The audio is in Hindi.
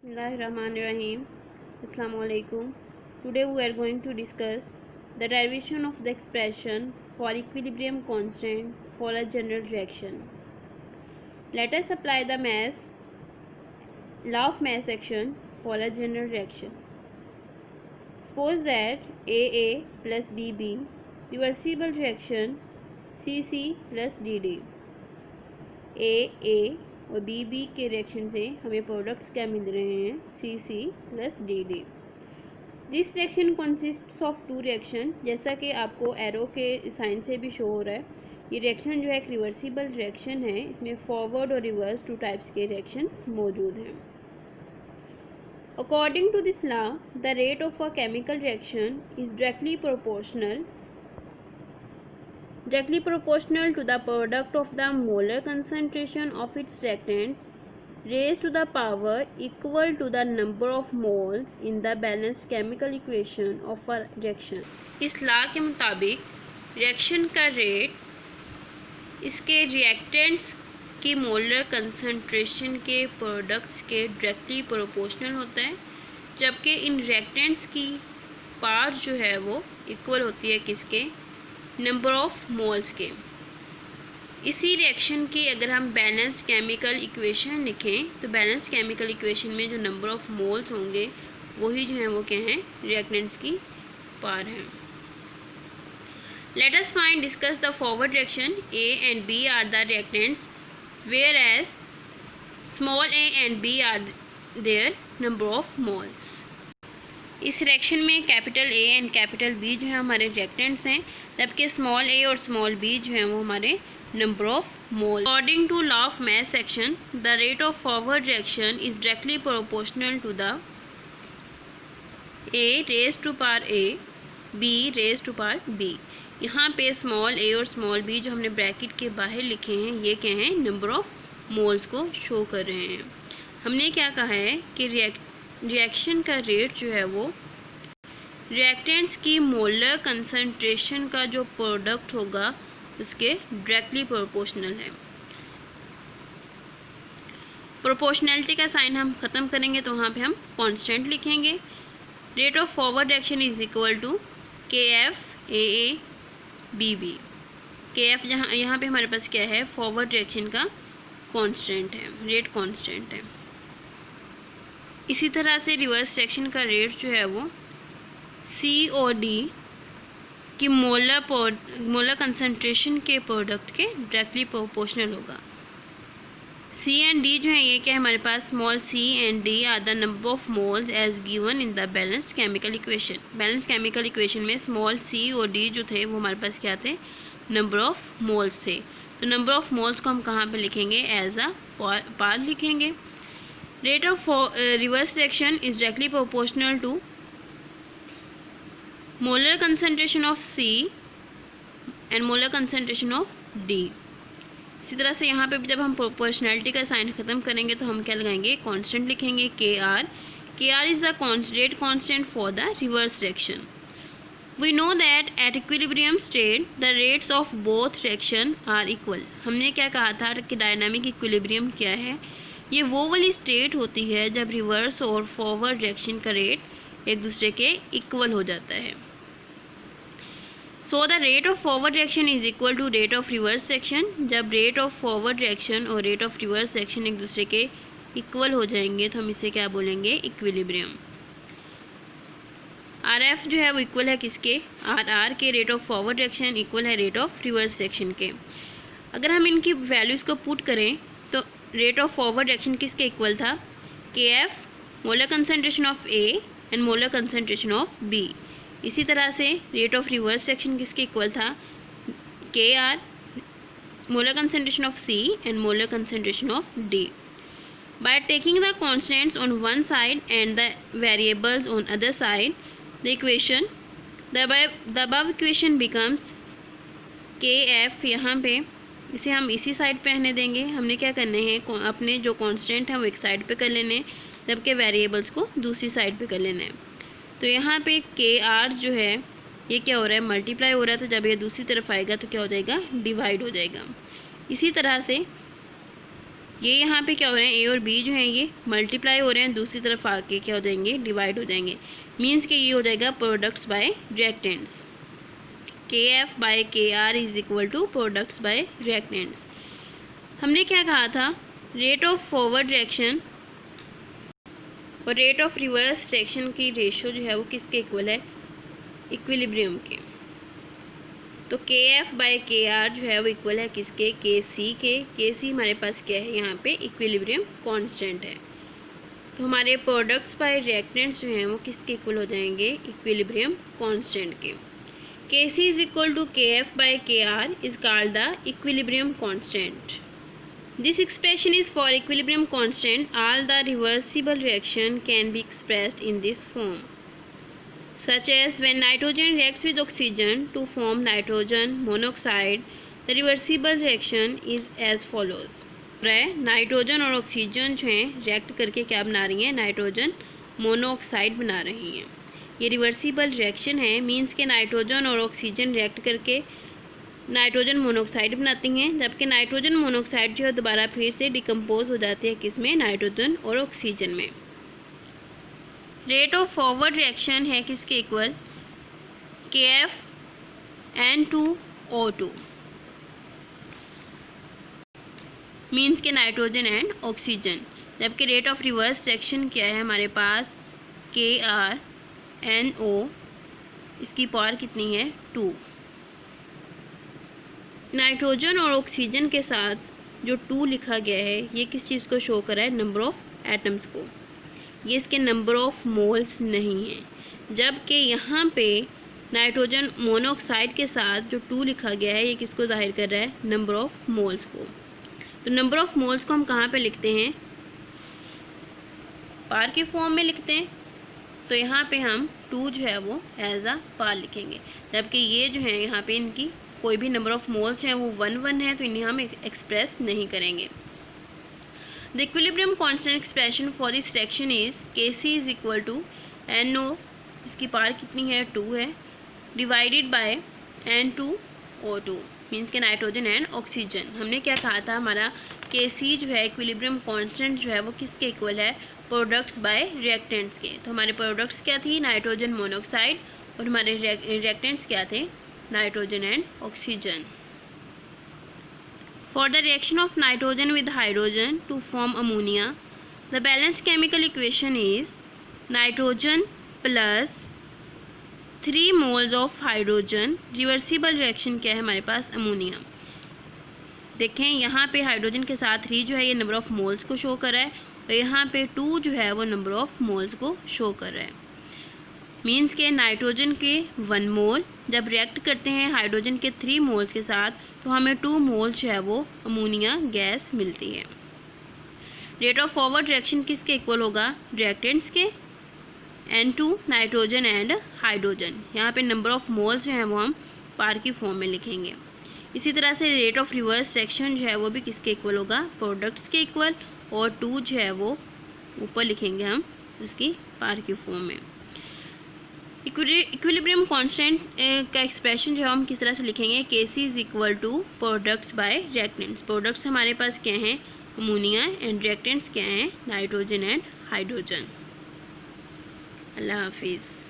Bismillahirrahmanirrahim. Assalamu alaikum. Today we are going to discuss the derivation of the expression for equilibrium constant for a general reaction. Let us apply the law of mass action for a general reaction. Suppose that AA plus BB reversible reaction CC plus DD. AA और BB के रिएक्शन से हमें प्रोडक्ट्स क्या मिल रहे हैं, CC plus DD. This reaction consists of two reaction, जैसा कि आपको एरो के साइन से भी शो हो रहा है. ये रिएक्शन जो है एक रिवर्सिबल रिएक्शन है. इसमें फॉरवर्ड और रिवर्स टू टाइप्स के रिएक्शन मौजूद हैं. According to this law, the rate of a chemical reaction is directly proportional to the product of the molar concentration of its reactants raised to the power equal to the number of moles in the balanced chemical equation of a reaction. इस लॉ के मुताबिक रिएक्शन का रेट इसके रिएक्टेंट्स की मोलर कंसंट्रेशन के प्रोडक्ट्स के डायरेक्टली प्रोपोर्शनल होता है, जबकि इन रिएक्टेंट्स की पार्ट जो है वो इक्वल होती है किसके, नंबर ऑफ मोल्स के. इसी रिएक्शन की अगर हम बैलेंस्ड केमिकल इक्वेशन लिखें तो बैलेंस्ड केमिकल इक्वेशन में जो नंबर ऑफ मोल्स होंगे वही जो है वो क्या हैं, रिएक्टेंट्स की पार हैं. Let us find discuss the forward reaction. A and B are the reactants whereas small a and B are their number of moles. इस रिएक्शन में capital A and capital B जो है हमारे रिएक्टेंट्स हैं, जबकि स्मॉल a और स्मॉल b जो है वो हमारे number of mole. According to law of mass action, the rate of forward reaction is directly proportional to the a raise to power a, b raise to power b. यहाँ पे स्मॉल a और स्मॉल b जो हमने ब्रैकेट के बाहर लिखे हैं ये क्या हैं, नंबर ऑफ मोल्स को शो कर रहे हैं. हमने क्या कहा है कि रिएक्शन का रेट जो है वो रिएक्टेंट्स की मोलर कंसंट्रेशन का जो प्रोडक्ट होगा उसके डायरेक्टली प्रोपोर्शनल है. प्रोपोर्शनैलिटी का साइन हम ख़त्म करेंगे तो वहाँ पे हम कांस्टेंट लिखेंगे. Rate of forward reaction is equal to KF AA BB. KF यहाँ पे हमारे पास क्या है, फॉरवर्ड रिएक्शन का कांस्टेंट है, रेट कांस्टेंट है. इसी तरह से रिवर्स रिएक्शन का रेट जो है वो C और D की मोलर कंसंट्रेशन के प्रोडक्ट के डायरेक्टली प्रोपोर्शनल होगा. C एंड D जो है ये क्या है हमारे पास, small c and D are the number of moles as given in the balanced chemical equation. Balanced chemical equation में स्मॉल c और D जो थे वो हमारे पास क्या थे, नंबर ऑफ मोल्स थे. तो नंबर ऑफ मोल्स को हम कहाँ पे लिखेंगे, एज अ पार लिखेंगे. Rate of reverse reaction is directly proportional to molar concentration of C and molar concentration of D. इसी तरह से यहाँ पे जब हम प्रोपोर्शनैलिटी का साइन ख़त्म करेंगे तो हम क्या लगाएंगे, कांस्टेंट लिखेंगे KR. KR is the rate constant for the reverse reaction. We know that at equilibrium state the rates of both reaction are equal. हमने क्या कहा था कि डायनामिक इक्विलिब्रियम क्या है, ये वो वाली स्टेट होती है जब रिवर्स और फॉरवर्ड रिएक्शन का रेट एक दूसरे के इक्वल हो जाता है. So the rate of forward reaction is equal to rate of reverse reaction. जब रेट ऑफ फॉरवर्ड रिएक्शन और रेट ऑफ रिवर्स रिएक्शन एक दूसरे के इक्वल हो जाएंगे तो हम इसे क्या बोलेंगे, इक्विलिब्रियम. RF जो है वो इक्वल है किसके, RR के. Rate of forward reaction equal है रेट ऑफ रिवर्स रिएक्शन के. अगर हम इनकी वैल्यूज़ को पुट करें तो रेट ऑफ फॉरवर्ड रिएक्शन किसके इक्वल था, KF molar concentration of A and molar concentration of B. इसी तरह से रेट ऑफ रिवर्स रिएक्शन किसके इक्वल था, KR molar concentration of C and molar concentration of D. By taking the constants on one side and the variables on other side, the equation the above equation becomes KF. यहाँ पे इसे हम इसी साइड पे रहने देंगे. हमने क्या करने हैं, अपने जो कांस्टेंट है वो एक साइड पे कर लेने, जबकि वेरिएबल्स को दूसरी साइड पे कर लेना है. तो यहाँ पे KR जो है ये क्या हो रहा है, मल्टीप्लाई हो रहा है. तो जब ये दूसरी तरफ आएगा तो क्या हो जाएगा, डिवाइड हो जाएगा. इसी तरह से ये यहाँ पे क्या हो रहे हैं, ए और बी जो हैं ये मल्टीप्लाई हो रहे हैं, दूसरी तरफ आके क्या हो जाएंगे, डिवाइड हो जाएंगे। मीन्स कि ये हो जाएगा products by reactants. K F by K R is equal to products by reactants. हमने क्या कहा था, रेट ऑफ फॉरवर्ड रिएक्शन और रेट ऑफ रिवर्स रिएक्शन की रेशियो जो है वो किसके इक्वल है, इक्विलिब्रियम के। तो के एफ बाय के आर जो है वो इक्वल है किसके, के सी के। के सी हमारे पास क्या है यहाँ पे, इक्विलिब्रियम कांस्टेंट है। तो हमारे प्रोडक्ट्स बाय रिएक्टेंट्स जो हैं वो किसके इक्वल हो जाएंगे, इक्विलिब्रियम कांस्टेंट के। K C is equal to K F by K R is called the equilibrium constant. This expression is for equilibrium constant. All the reversible reaction can be expressed in this form, such as when nitrogen reacts with oxygen to form nitrogen monoxide, the reversible reaction is as follows. Nitrogen और ऑक्सीजन जो हैं रिएक्ट करके क्या बना रही हैं, नाइट्रोजन मोनोऑक्साइड बना रही हैं। ये रिवर्सिबल रिएक्शन है, मीन्स के नाइट्रोजन और ऑक्सीजन रिएक्ट करके नाइट्रोजन मोनोऑक्साइड बनाती हैं, जबकि नाइट्रोजन मोनोऑक्साइड जो है दोबारा फिर से डिकम्पोज हो जाती है किसमें, नाइट्रोजन और ऑक्सीजन में। रेट ऑफ फॉरवर्ड रिएक्शन है किसके इक्वल, के एफ N2O2 मीन्स के नाइट्रोजन एंड ऑक्सीजन, जबकि रेट ऑफ रिवर्स रिएक्शन क्या है हमारे पास, KRNO, इसकी पावर कितनी है, 2। नाइट्रोजन और ऑक्सीजन के साथ जो 2 लिखा गया है ये किस चीज़ को शो कर रहा है, नंबर ऑफ एटम्स को। ये इसके नंबर ऑफ मोल्स नहीं है, जबकि यहाँ पे नाइट्रोजन मोनोऑक्साइड के साथ जो 2 लिखा गया है ये किसको जाहिर कर रहा है, नंबर ऑफ मोल्स को। तो नंबर ऑफ मोल्स को हम कहाँ पे लिखते हैं, पार के फॉर्म में लिखते हैं। तो यहाँ पे हम 2 जो है वो एज अ पार लिखेंगे, जबकि ये जो है यहाँ पे इनकी कोई भी नंबर ऑफ मोल्स हैं वो 1 है, तो इन्हें हम एक्सप्रेस नहीं करेंगे। The equilibrium constant expression for this reaction is Kc is equal to NO, इसकी पावर कितनी है, 2 है, डिवाइडेड बाय N2O2 मीन्स के नाइट्रोजन एंड ऑक्सीजन। हमने क्या कहा था, हमारा Kc जो है इक्विलिब्रियम कांस्टेंट जो है वो किसके इक्वल है, प्रोडक्ट्स बाय रिएक्टेंट्स के। तो हमारे प्रोडक्ट्स क्या थी, नाइट्रोजन मोनोऑक्साइड, और हमारे रिएक्टेंट्स क्या थे, nitrogen and oxygen. For the reaction of nitrogen with hydrogen to form ammonia, the balanced chemical equation is nitrogen plus 3 moles of hydrogen. Reversible reaction क्या है हमारे पास, अमोनिया। देखें यहाँ पे हाइड्रोजन के साथ 3 जो है ये नंबर ऑफ मोल्स को शो कर रहा है, और यहाँ पे 2 जो है वो नंबर ऑफ मोल्स को शो कर रहा है। मीन्स के नाइट्रोजन के 1 मोल जब रिएक्ट करते हैं हाइड्रोजन के 3 मोल्स के साथ, तो हमें 2 मोल्स जो है वो अमोनिया गैस मिलती है। रेट ऑफ फॉरवर्ड रिएक्शन किसके इक्वल होगा, रिएक्टेंट्स के, N2 नाइट्रोजन एंड हाइड्रोजन। यहाँ पे नंबर ऑफ मोल्स जो हैं वो हम पार की फॉर्म में लिखेंगे। इसी तरह से रेट ऑफ रिवर्स रिएक्शन जो है वो भी किसके इक्वल होगा, प्रोडक्ट्स के इक्वल, और 2 जो है वो ऊपर लिखेंगे हम उसकी पार की फॉर्म में। इक्विलिब्रियम कांस्टेंट का एक्सप्रेशन जो है हम किस तरह से लिखेंगे, Kc is equal to products by reactants. Products हमारे पास क्या हैं, अमोनिया, एंड रिएक्टेंट्स क्या हैं, नाइट्रोजन एंड हाइड्रोजन। अल्लाह हाफिज़।